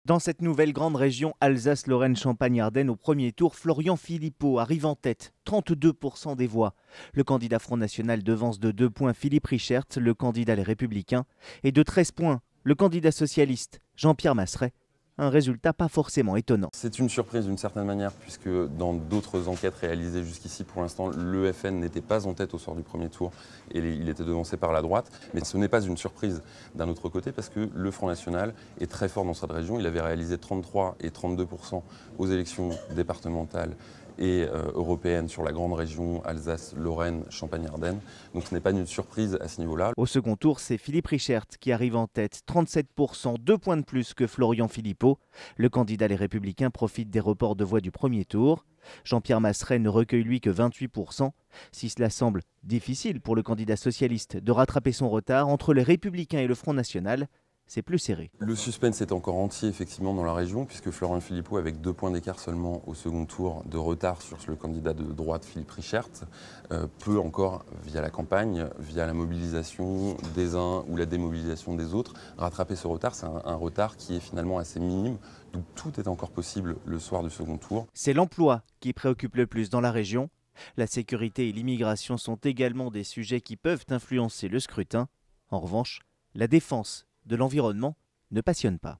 Dans cette nouvelle grande région Alsace-Lorraine-Champagne-Ardenne, au premier tour, Florian Philippot arrive en tête, 32% des voix. Le candidat Front National devance de 2 points Philippe Richert, le candidat Les Républicains, et de 13 points, le candidat socialiste Jean-Pierre Maseret. Un résultat pas forcément étonnant. C'est une surprise d'une certaine manière, puisque dans d'autres enquêtes réalisées jusqu'ici, pour l'instant, le FN n'était pas en tête au soir du premier tour et il était devancé par la droite. Mais ce n'est pas une surprise d'un autre côté, parce que le Front National est très fort dans cette région. Il avait réalisé 33 et 32% aux élections départementales et européennes sur la grande région Alsace, Lorraine, Champagne-Ardenne. Donc ce n'est pas une surprise à ce niveau-là. Au second tour, c'est Philippe Richert qui arrive en tête, 37%, 2 points de plus que Florian Philippot. Le candidat Les Républicains profite des reports de voix du premier tour. Jean-Pierre Maseret ne recueille lui que 28%. Si cela semble difficile pour le candidat socialiste de rattraper son retard, entre les Républicains et le Front National, c'est plus serré. Le suspense est encore entier effectivement dans la région, puisque Florian Philippot, avec 2 points d'écart seulement au second tour de retard sur le candidat de droite Philippe Richert, peut encore, via la campagne, via la mobilisation des uns ou la démobilisation des autres, rattraper ce retard. C'est un retard qui est finalement assez minime, donc tout est encore possible le soir du second tour. C'est l'emploi qui préoccupe le plus dans la région. La sécurité et l'immigration sont également des sujets qui peuvent influencer le scrutin. En revanche, la défense de l'environnement ne passionne pas.